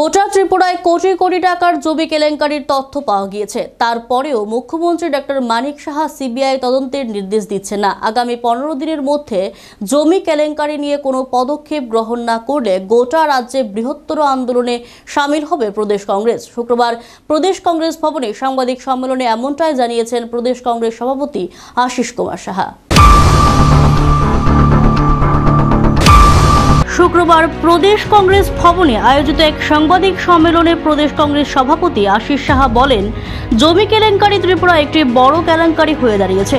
গোটা ত্রিপুরায় কোটি কোটি টাকার জমি কেলেঙ্কারির তথ্য পাওয়া গিয়েছে। তারপরেও মুখ্যমন্ত্রী ডক্টর মানিক সাহা সিবিআই তদন্তের নির্দেশ দিচ্ছে না। আগামী 15 দিনের মধ্যে জমি কেলেঙ্কারি নিয়ে কোনো পদক্ষেপ গ্রহণ না করলে গোটা রাজ্যে বৃহত্তর আন্দোলনে সামিল হবে প্রদেশ কংগ্রেস। শুক্রবার প্রদেশ কংগ্রেস ভবনে সাংবাদিক সম্মেলনে এমনটাই জানিয়েছেন প্রদেশ কংগ্রেস সভাপতি আশিস কুমার সাহা। শুক্রবার প্রদেশ কংগ্রেস ভবনে আয়োজিত এক সাংবাদিক সম্মেলনে প্রদেশ কংগ্রেস সভাপতি আশিস সাহা বলেন, জমি কেলেঙ্কারি ত্রিপুরা একটি বড় কেলেঙ্কারি হয়ে দাঁড়িয়েছে।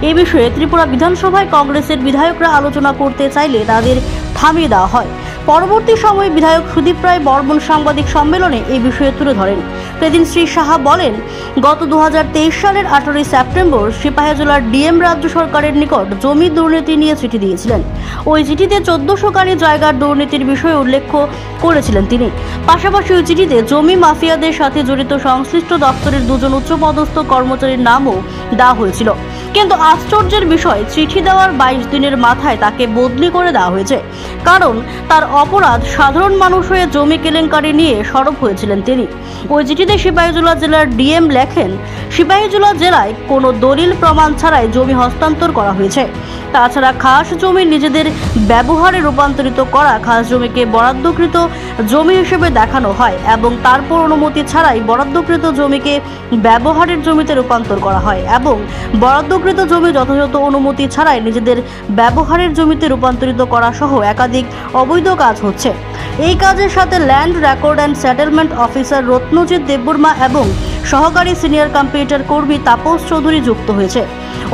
এই বিষয়ে ত্রিপুরা বিধানসভায় কংগ্রেসের বিধায়করা আলোচনা করতে চাইলে তাদের থামিয়ে দেওয়া হয়। পরবর্তী সময়ে বিধায়ক সুদীপ রায় বর্মন সাংবাদিক সম্মেলনে এই বিষয়ে তুলে ধরেন। সেদিন শ্রী সাহা বলেন, গত 2023 সালের 18 সেপ্টেম্বর সিপাহীজলার ডিএম রাজ্য সরকারের নিকট জমি দুর্নীতি নিয়ে চিঠি দিয়েছিলেন। ওই চিঠিতে 1400 কানি জায়গার দুর্নীতির বিষয়ে উল্লেখ করেছিলেন তিনি। পাশাপাশি ওই চিঠিতে জমি মাফিয়াদের সাথে জড়িত সংশ্লিষ্ট দপ্তরের দুজন উচ্চপদস্থ কর্মচারীর নামও দেওয়া হয়েছিল। কিন্তু আশ্চর্যের বিষয়, চিঠি দেওয়ার 22 দিনের মাথায় তাকে বদলি করে দেওয়া হয়েছে। কারণ তার অপরাধ সাধারণ মানুষ হয়ে জমি কেলেঙ্কারি নিয়ে সরব হয়েছিলেন তিনি। ওই চিঠিতে সিপাহীজলা জেলার ডিএম লেখেন, সিপাহীজলা জেলায় কোনো দলিল প্রমাণ ছাড়াই জমি হস্তান্তর করা হয়েছে। তাছাড়া খাস জমি নিজেদের ব্যবহারে রূপান্তরিত করা খাস জমিকে বরাদ্দকৃত জমি হিসেবে দেখানো হয় এবং তারপর অনুমতি ছাড়াই বরাদ্দকৃত জমিকে ব্যবহারের জমিতে রূপান্তর করা হয় এবং বরাদ্দকৃত জমি যথাযথ অনুমতি ছাড়াই নিজেদের ব্যবহারের জমিতে রূপান্তরিত করা সহ একাধিক অবৈধ কাজ হচ্ছে। এই কাজের সাথে land record and settlement officer Ratnajit Debbarma এবং সহকারী সিনিয়র কম্পিউটার কর্মী তাপস চৌধুরী যুক্ত হয়েছে।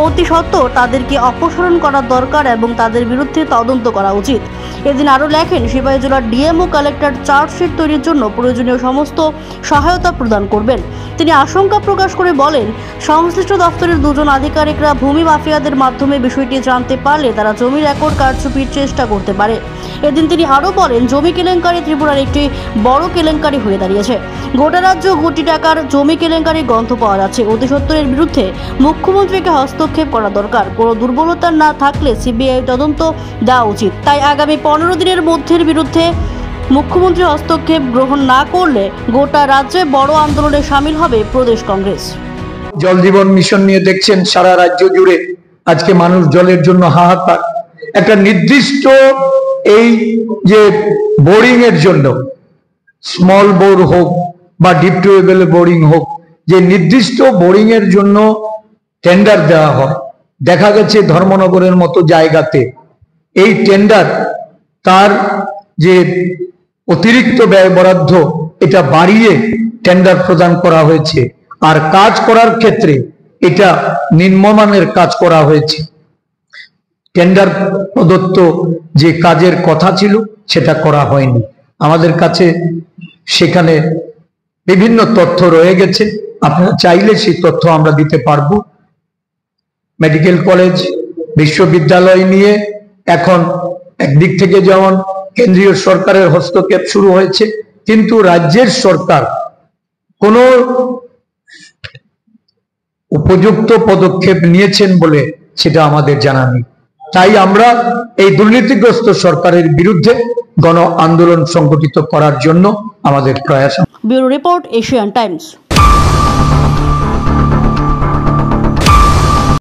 অতি সত্ত্বেও তাদেরকে অপসারণ করা দরকার এবং তাদের বিরুদ্ধে তদন্ত করা উচিত। এদিন আরও লেখেন, সিপাহীজলার ডিএম ও কালেক্টর চার্জশিট তৈরির জন্য প্রয়োজনীয় সমস্ত সহায়তা প্রদান করবেন। তিনি আশঙ্কা প্রকাশ করে বলেন, সংশ্লিষ্ট দপ্তরের দুজন আধিকারিকরা ভূমি মাফিয়াদের মাধ্যমে বিষয়টি জানতে পারলে তারা জমি রেকর্ড কারচুপির চেষ্টা করতে পারে। এদিন তিনি আরও বলেন, জমি কেলেঙ্কারি ত্রিপুরার একটি বড় কেলেঙ্কারি হয়ে দাঁড়িয়েছে। গোটা রাজ্য কোটি টাকার জমি কেলেঙ্কারি গন্ধ পাওয়া যাচ্ছে। অতি সত্ত্বরের বিরুদ্ধে মুখ্যমন্ত্রীকে হস্তক্ষেপ করা দরকার। কোনো দুর্বলতা না থাকলে সিবিআই তদন্ত দেওয়া উচিত। তাই আগামী 15 দিনের মধ্যের বিরুদ্ধে মুখ্যমন্ত্রী হস্তক্ষেপ গ্রহণ না করলে গোটা রাজ্যে বড় আন্দোলনে সামিল হবে প্রদেশ কংগ্রেস। জল জীবন মিশন নিয়ে দেখছেন সারা রাজ্য জুড়ে আজকে মানুষ জলের জন্য হাহাকার। একটা নির্দিষ্ট এই যে বোরিং এর জন্য, স্মল বোর হোক বা ডিপ টিউবওয়েল বোরিং হোক, যে নির্দিষ্ট বোরিং এর জন্য টেন্ডার দেওয়া হয়, দেখা গেছে ধর্মনগরের মতো জায়গাতে এই টেন্ডার তার যে অতিরিক্ত ব্যয় বরাদ্দ এটা বাড়িয়ে টেন্ডার প্রদান করা হয়েছে, আর কাজ করার ক্ষেত্রে এটা নিম্নমানের কাজ করা হয়েছে। টেন্ডার প্রদত্ত যে কাজের কথা ছিল সেটা করা হয়নি। আমাদের কাছে সেখানে বিভিন্ন তথ্য রয়ে গেছে, আপনারা চাইলে সেই তথ্য আমরা দিতে পারবো। মেডিকেল কলেজ বিশ্ববিদ্যালয় নিয়ে এখন একদিক থেকে যেমন কেন্দ্রীয় সরকারের হস্তক্ষেপ শুরু হয়েছে, কিন্তু রাজ্যের সরকার কোনো উপযুক্ত পদক্ষেপ নিয়েছেন বলে সেটা আমাদের জানা নেই। তাই আমরা এই দুর্নীতিগ্রস্ত সরকারের বিরুদ্ধে গণ আন্দোলন সংগঠিত করার জন্য আমাদের প্রয়াস। Bureau report, Asian Times.